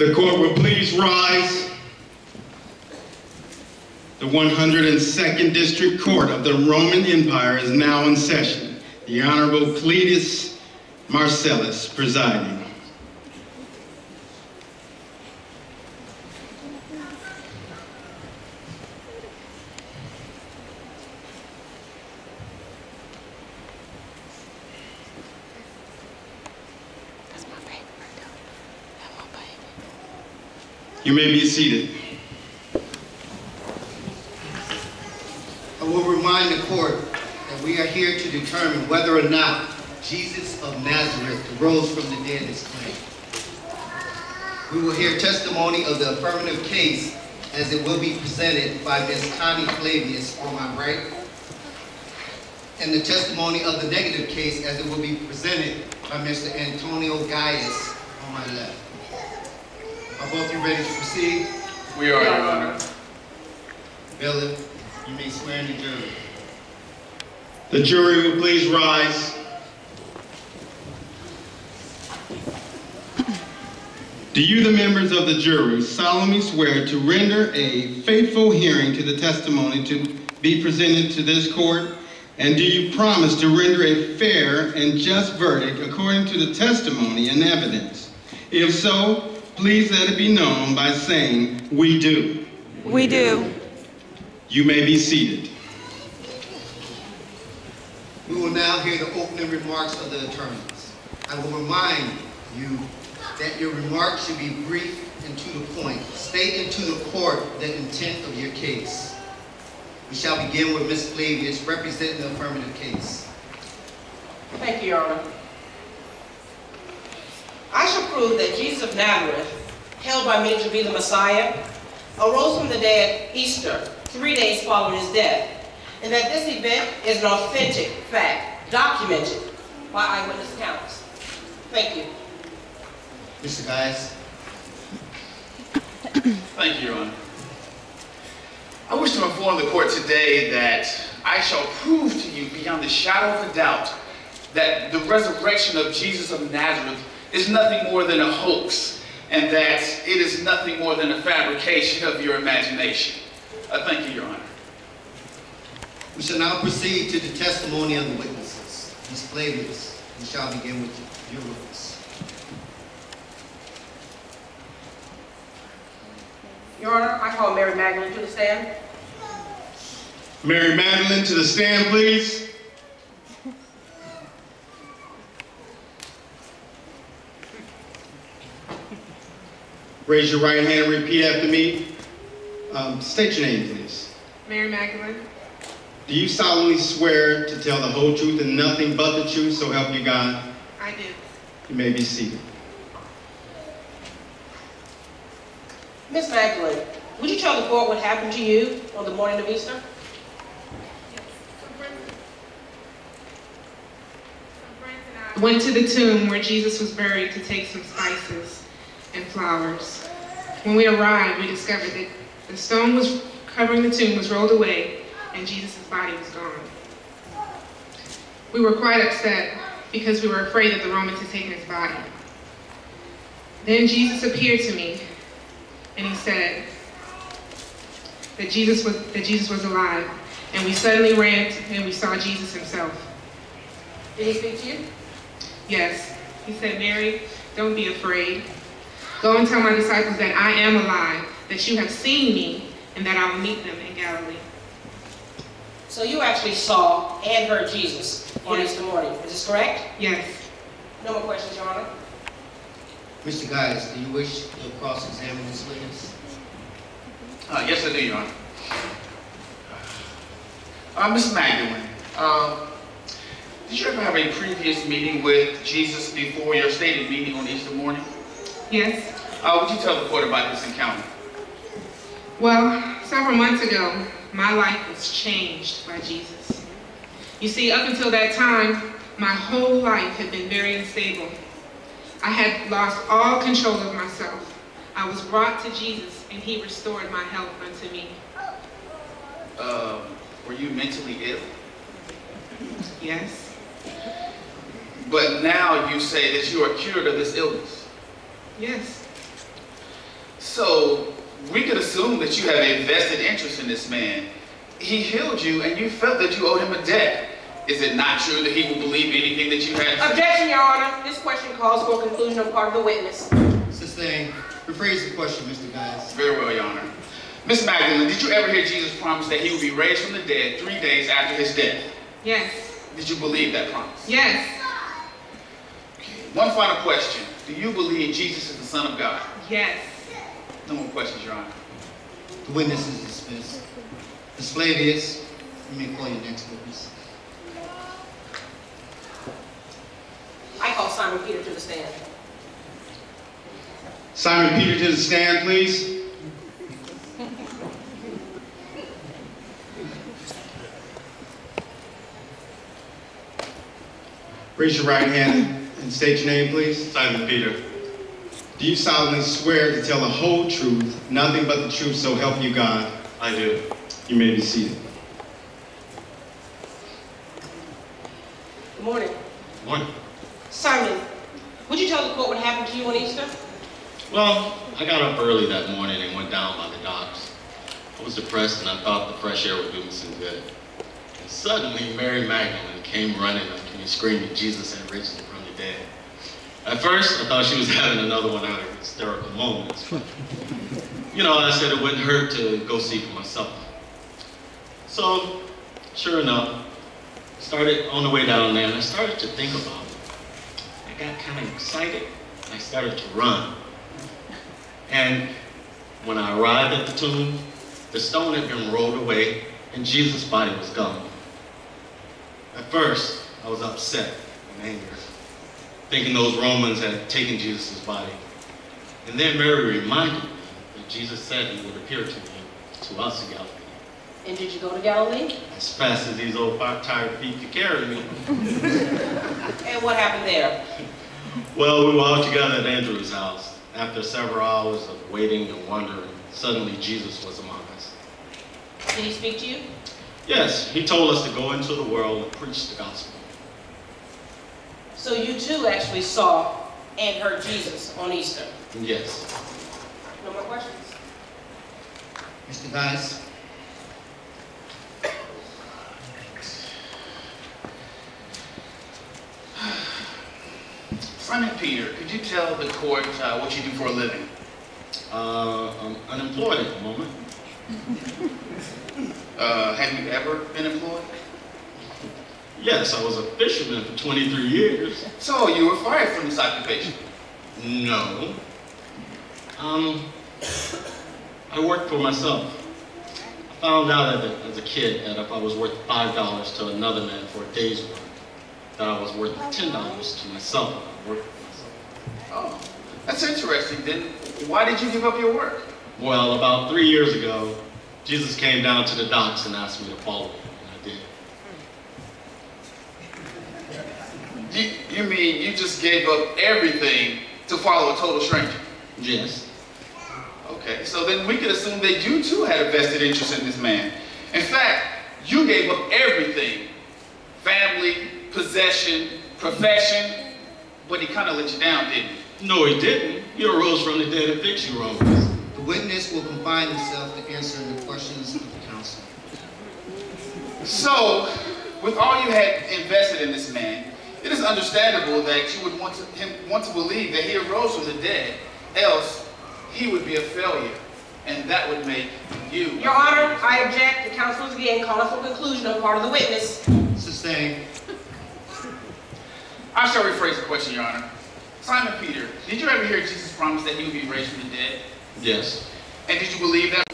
The court will please rise. The 102nd District Court of the Roman Empire is now in session. The Honorable Cletus Marcellus presiding. You may be seated. I will remind the court that we are here to determine whether or not Jesus of Nazareth rose from the dead as claimed. We will hear testimony of the affirmative case as it will be presented by Ms. Connie Flavius on my right, and the testimony of the negative case as it will be presented by Mr. Antonio Gaius on my left. Are both you ready to proceed? We are, Your Honor. Bailiff, you may swear in the jury. The jury will please rise. Do you, the members of the jury, solemnly swear to render a faithful hearing to the testimony to be presented to this court? And do you promise to render a fair and just verdict according to the testimony and evidence? If so, please let it be known by saying, "We do." We do. You may be seated. We will now hear the opening remarks of the attorneys. I will remind you that your remarks should be brief and to the point. State into the court the intent of your case. We shall begin with Ms. Flavius, representing the affirmative case. Thank you, Your Honor. I shall prove that Jesus of Nazareth, held by many to be the Messiah, arose from the dead Easter, 3 days following his death, and that this event is an authentic fact, documented by eyewitness accounts. Thank you. Mr. Gaius. Thank you, Your Honor. I wish to inform the court today that I shall prove to you beyond the shadow of a doubt that the resurrection of Jesus of Nazareth is nothing more than a hoax, and that it is nothing more than a fabrication of your imagination. Thank you, Your Honor. We shall now proceed to the testimony of the witnesses. Ms. Flavius, we shall begin with your witness. Your Honor, I call Mary Magdalene to the stand. Mary Magdalene to the stand, please. Raise your right hand and repeat after me. State your name, please. Mary Magdalene. Do you solemnly swear to tell the whole truth and nothing but the truth, so help you God? I do. You may be seated. Miss Magdalene, would you tell the court what happened to you on the morning of Easter? I went to the tomb where Jesus was buried to take some spices and flowers. When we arrived, we discovered that the stone was covering the tomb was rolled away and Jesus' body was gone. We were quite upset because we were afraid that the Romans had taken his body. Then Jesus appeared to me and he said that Jesus was alive, and we suddenly ran and we saw Jesus himself. Did he speak to you? Yes. He said, "Mary, don't be afraid. Go and tell my disciples that I am alive, that you have seen me, and that I will meet them in Galilee." So you actually saw and heard Jesus on Easter morning. Is this correct? Yes. No more questions, Your Honor. Mr. Gaius, do you wish to cross-examine this witness? Yes, I do, Your Honor. Ms. Magdalene, did you ever have a previous meeting with Jesus before your stated meeting on Easter morning? Yes. Would you tell the court about this encounter? Well, several months ago, my life was changed by Jesus. You see, up until that time, my whole life had been very unstable. I had lost all control of myself. I was brought to Jesus, and he restored my health unto me. Were you mentally ill? Yes. But now you say that you are cured of this illness. Yes. So we could assume that you have a vested interest in this man. He healed you and you felt that you owed him a debt. Is it not true that he will believe anything that you had to say? Objection, Your Honor. This question calls for a conclusion on the part of the witness. Sustained. Rephrase the question, Mr. Guys. Very well, Your Honor. Miss Magdalene, did you ever hear Jesus promise that he would be raised from the dead 3 days after his death? Yes. Did you believe that promise? Yes. Okay. One final question. Do you believe Jesus is the Son of God? Yes. No more questions, Your Honor. The witness is dismissed. Ms. Flavius, you may call your next witness. I call Simon Peter to the stand. Simon Peter to the stand, please. Raise your right hand and state your name, please. Simon Peter. Do you solemnly swear to tell the whole truth, nothing but the truth, so help you God? I do. You may be seated. Good morning. Morning. Simon, would you tell the court what happened to you on Easter? Well, I got up early that morning and went down by the docks. I was depressed and I thought the fresh air would do me some good. And suddenly, Mary Magdalene came running up to me screaming Jesus had risen from the dead. At first, I thought she was having another one of her hysterical moments. But, I said it wouldn't hurt to go see for myself. So, sure enough, started on the way down there and I started to think about it. I got kind of excited and I started to run. And when I arrived at the tomb, the stone had been rolled away and Jesus' body was gone. At first, I was upset and angry, thinking those Romans had taken Jesus' body. And then Mary reminded me that Jesus said he would appear to us in Galilee. And did you go to Galilee? As fast as these old tired feet could carry me. And what happened there? Well, we were all together at Andrew's house. After several hours of waiting and wondering, suddenly Jesus was among us. Did he speak to you? Yes, he told us to go into the world and preach the gospel. So you too actually saw and heard Jesus on Easter? Yes. No more questions? Mr. Guys. Simon Peter, could you tell the court what you do for a living? I'm unemployed at the moment. Have you ever been employed? Yes, I was a fisherman for 23 years. So you were fired from this occupation? No. I worked for myself. I found out as a kid that if I was worth $5 to another man for a day's work, that I was worth $10 to myself if I worked for myself. Oh, that's interesting. Then why did you give up your work? Well, about 3 years ago, Jesus came down to the docks and asked me to follow him, and I did. You mean you just gave up everything to follow a total stranger? Yes. Okay, so then we could assume that you too had a vested interest in this man. In fact, you gave up everything. Family, possession, profession, but he kind of let you down, didn't he? No, he didn't. He arose from the dead and fixed you, Romans. The witness will confine himself to answering the questions of the counsel. So, with all you had invested in this man, it is understandable that you would want to believe that he arose from the dead, else he would be a failure, and that would make you... Your Honor, I object. The counsel is again calling for conclusion on part of the witness. Sustained. I shall rephrase the question, Your Honor. Simon Peter, did you ever hear Jesus promise that he would be raised from the dead? Yes. And did you believe that?